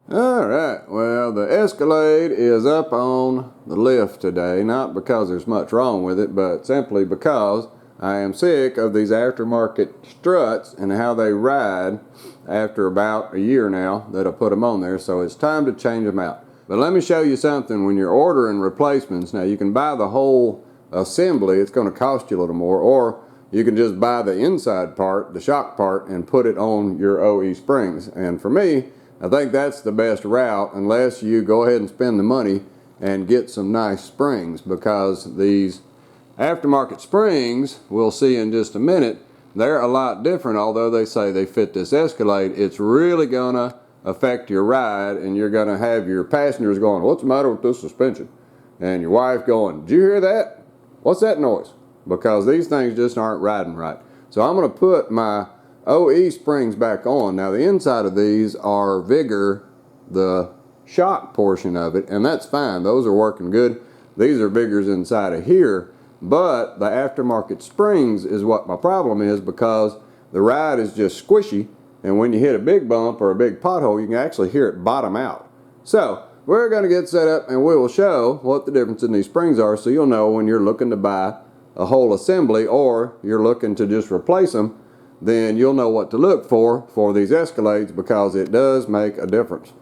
Alright, well, the Escalade is up on the lift today, not because there's much wrong with it, but simply because I am sick of these aftermarket struts and how they ride after about a year now that I put them on there, so it's time to change them out. But let me show you something. When you're ordering replacements, now you can buy the whole assembly, it's going to cost you a little more, or you can just buy the inside part, the shock part, and put it on your OE springs. And for me, I think that's the best route, unless you go ahead and spend the money and get some nice springs, because these aftermarket springs, we'll see in just a minute, they're a lot different. Although they say they fit this Escalade, it's really gonna affect your ride, and you're gonna have your passengers going, "What's the matter with this suspension?" And your wife going, "Did you hear that? What's that noise?" Because these things just aren't riding right. So I'm gonna put my OE springs back on. Now the inside of these are Vigor, the shock portion of it, and that's fine. Those are working good. These are Vigors inside of here, but the aftermarket springs is what my problem is, because the ride is just squishy, and when you hit a big bump or a big pothole, you can actually hear it bottom out. So we're going to get set up and we will show what the difference in these springs are, so you'll know when you're looking to buy a whole assembly or you're looking to just replace them, then you'll know what to look for these Escalades, because it does make a difference.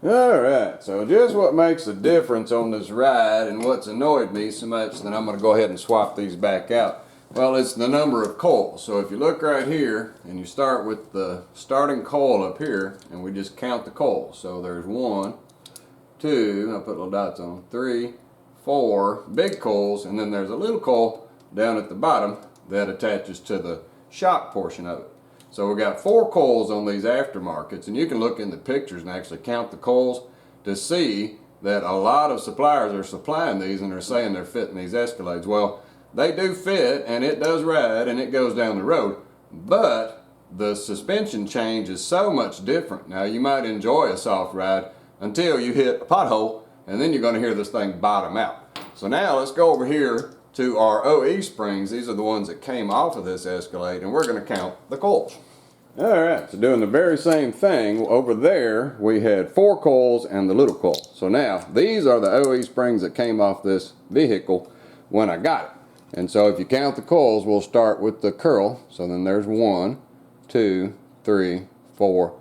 Alright, so just what makes a difference on this ride and what's annoyed me so much that I'm going to go ahead and swap these back out. Well, it's the number of coils. So if you look right here and you start with the starting coil up here, and we just count the coils. So there's 1, 2, I'll put little dots on, 3, 4 big coils, and then there's a little coil down at the bottom that attaches to the shock portion of it. So we got 4 coils on these aftermarkets, and you can look in the pictures and actually count the coils to see that a lot of suppliers are supplying these and are saying they're fitting these Escalades. Well, they do fit, and it does ride, and it goes down the road, but the suspension change is so much different. Now you might enjoy a soft ride until you hit a pothole, and then you're going to hear this thing bottom out. So now let's go over here to our OE springs. These are the ones that came off of this Escalade, and we're going to count the coils. Alright, so doing the very same thing, over there we had 4 coils and the little coil. So now these are the OE springs that came off this vehicle when I got it. And so if you count the coils, we'll start with the curl. So then there's 1, 2, 3, 4,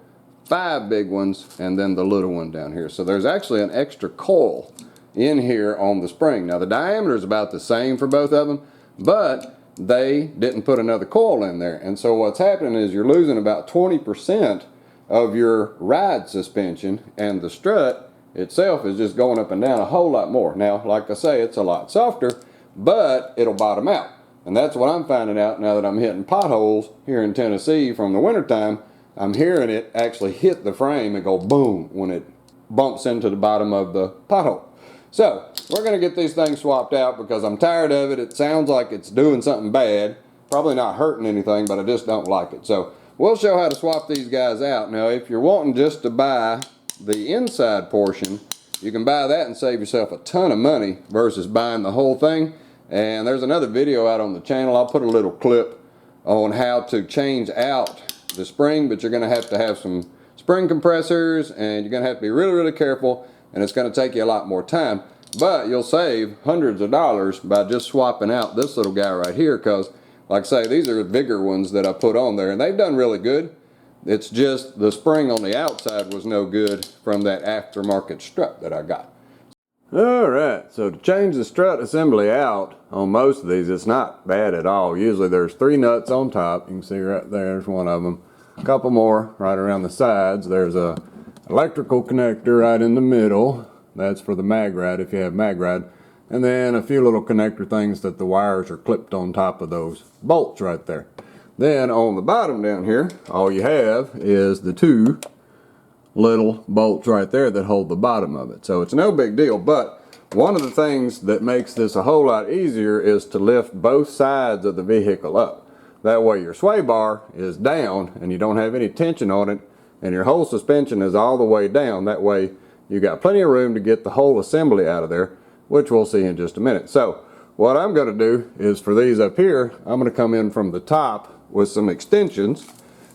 5 big ones, and then the little one down here. So there's actually an extra coil in here on the spring. Now the diameter is about the same for both of them, but they didn't put another coil in there. And so what's happening is you're losing about 20% of your ride suspension, and the strut itself is just going up and down a whole lot more. Now, like I say, it's a lot softer, but it'll bottom out. And that's what I'm finding out now that I'm hitting potholes here in Tennessee from the wintertime. I'm hearing it actually hit the frame and go boom when it bumps into the bottom of the pothole. So we're going to get these things swapped out because I'm tired of it. It sounds like it's doing something bad. Probably not hurting anything, but I just don't like it. So we'll show how to swap these guys out. Now, if you're wanting just to buy the inside portion, you can buy that and save yourself a ton of money versus buying the whole thing. And there's another video out on the channel. I'll put a little clip on how to change out the spring, but you're going to have some spring compressors, and you're going to have to be really, really careful, and it's going to take you a lot more time. But you'll save hundreds of dollars by just swapping out this little guy right here, because, like I say, these are bigger ones that I put on there, and they've done really good. It's just the spring on the outside was no good from that aftermarket strut that I got. Alright, so to change the strut assembly out on most of these, it's not bad at all. Usually there's 3 nuts on top. You can see right there's one of them. A couple more right around the sides. There's a electrical connector right in the middle. That's for the mag rad if you have mag rad. And then a few little connector things that the wires are clipped on top of those bolts right there. Then on the bottom down here, all you have is the 2 little bolts right there that hold the bottom of it. So it's no big deal, but one of the things that makes this a whole lot easier is to lift both sides of the vehicle up. That way your sway bar is down and you don't have any tension on it, and your whole suspension is all the way down. That way you got plenty of room to get the whole assembly out of there, which we'll see in just a minute. So what I'm going to do is, for these up here, I'm going to come in from the top with some extensions.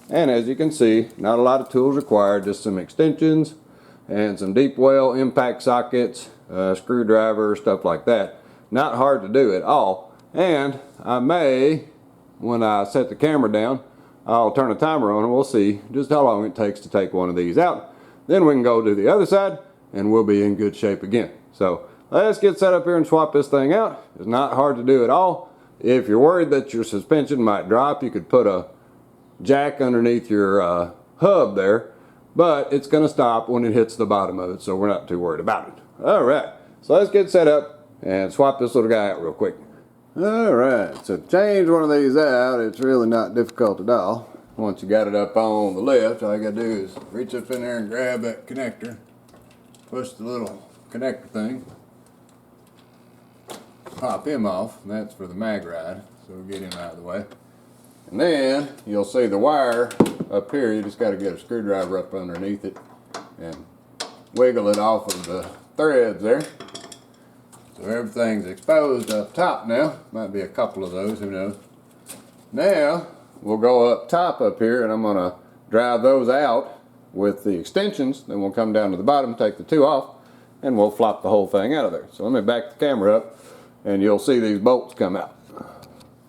And as you can see, not a lot of tools required, just some extensions, and some deep well impact sockets, screwdriver, stuff like that. Not hard to do at all. And I may, when I set the camera down, I'll turn a timer on and we'll see just how long it takes to take one of these out. Then we can go to the other side and we'll be in good shape again. So let's get set up here and swap this thing out. It's not hard to do at all. If you're worried that your suspension might drop, you could put a jack underneath your hub there, but it's going to stop when it hits the bottom of it, so we're not too worried about it. Alright, so let's get set up and swap this little guy out real quick. Alright, so to change one of these out, it's really not difficult at all. Once you got it up on the lift, all you got to do is reach up in there and grab that connector, push the little connector thing, pop him off, and that's for the mag ride, so we'll get him out of the way. And then you'll see the wire up here. You just got to get a screwdriver up underneath it and wiggle it off of the threads there. So everything's exposed up top now. Might be a couple of those, who knows. Now we'll go up top up here and I'm going to drive those out with the extensions. Then we'll come down to the bottom, take the two off, and we'll flop the whole thing out of there. So let me back the camera up and you'll see these bolts come out.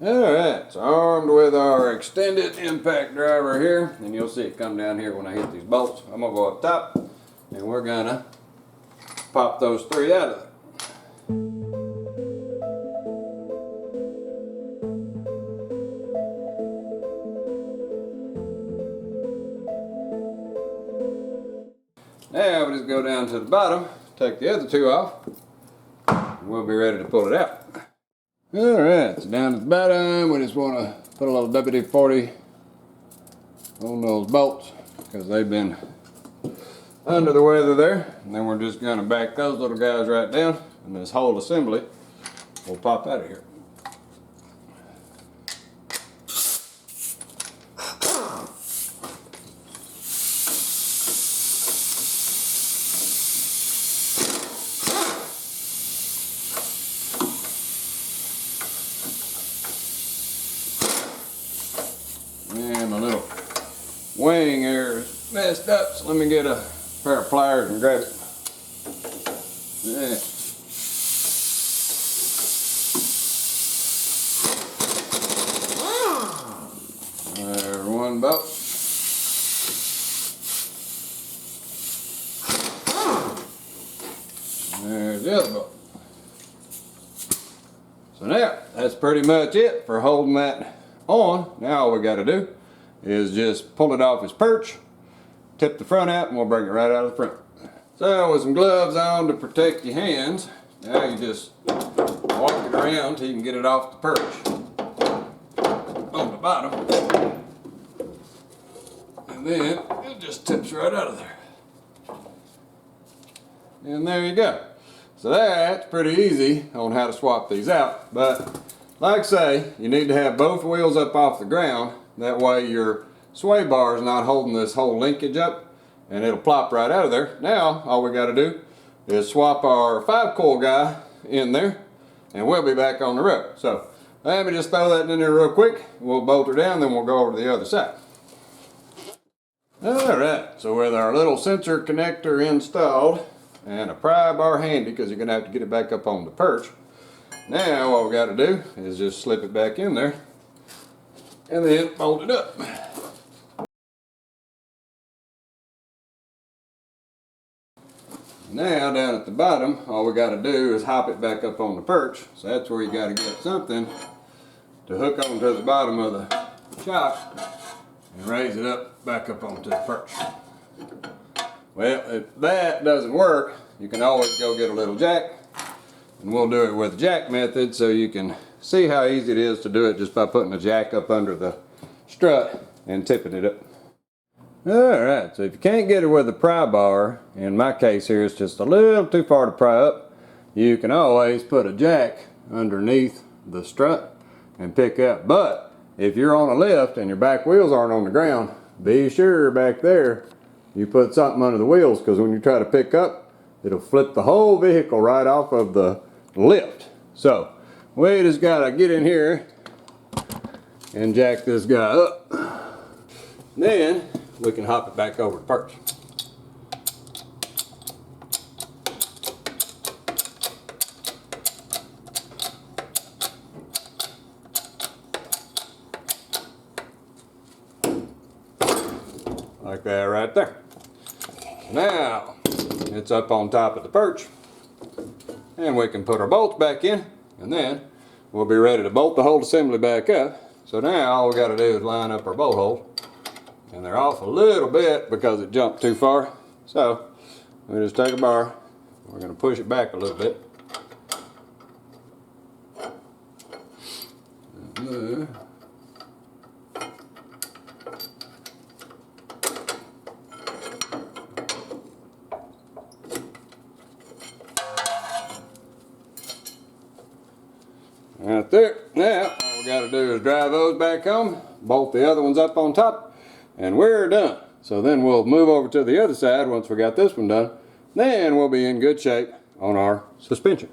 Alright, so armed with our extended impact driver here, and you'll see it come down here when I hit these bolts. I'm going to go up top, and we're going to pop those three out of there. Now we just go down to the bottom, take the other two off, and we'll be ready to pull it out. Alright, so down at the bottom, we just want to put a little WD-40 on those bolts because they've been under the weather there. And then we're just going to back those little guys right down, and this whole assembly will pop out of here. And my little wing here is messed up, so let me get a pair of pliers and grab it. Yeah. There's one bolt. There's the other bolt. So now, that's pretty much it for holding that on. Now all we got to do is just pull it off its perch, tip the front out, and we'll bring it right out of the front. So with some gloves on to protect your hands, now you just walk it around till you can get it off the perch on the bottom, and then it just tips right out of there. And there you go. So that's pretty easy on how to swap these out, but like I say, you need to have both wheels up off the ground. That way your sway bar is not holding this whole linkage up, and it'll plop right out of there. Now all we got to do is swap our 5-coil guy in there, and we'll be back on the road. So let me just throw that in there real quick. We'll bolt her down, then we'll go over to the other side. Alright, so with our little sensor connector installed and a pry bar handy, because you're going to have to get it back up on the perch, now what we got to do is just slip it back in there and then bolt it up. Now down at the bottom, all we got to do is hop it back up on the perch. So that's where you got to get something to hook onto the bottom of the shock and raise it up back up onto the perch. Well, if that doesn't work, you can always go get a little jack. And we'll do it with the jack method so you can see how easy it is to do it just by putting a jack up under the strut and tipping it up. Alright, so if you can't get it with a pry bar, in my case here it's just a little too far to pry up, you can always put a jack underneath the strut and pick up. But if you're on a lift and your back wheels aren't on the ground, be sure back there you put something under the wheels, because when you try to pick up, it'll flip the whole vehicle right off of the lift. So we just gotta get in here and jack this guy up. Then we can hop it back over the perch. like that right there. Now, it's up on top of the perch, and we can put our bolts back in, and then we'll be ready to bolt the whole assembly back up. So now all we got to do is line up our bolt holes, and they're off a little bit because it jumped too far. So we just take a bar, we're going to push it back a little bit. Right there. Now, all we got to do is drive those back home, bolt the other ones up on top, and we're done. So then we'll move over to the other side once we got this one done. Then we'll be in good shape on our suspension.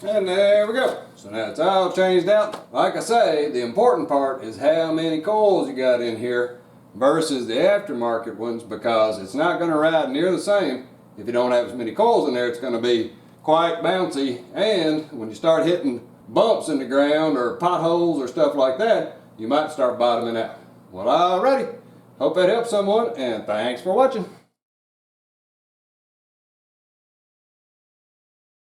And there we go. So now it's all changed out. Like I say, the important part is how many coils you got in here versus the aftermarket ones, because it's not going to ride near the same. If you don't have as many coils in there, it's going to be quite bouncy, and when you start hitting bumps in the ground or potholes or stuff like that, you might start bottoming out. Well, alrighty. Hope that helps someone, and thanks for watching.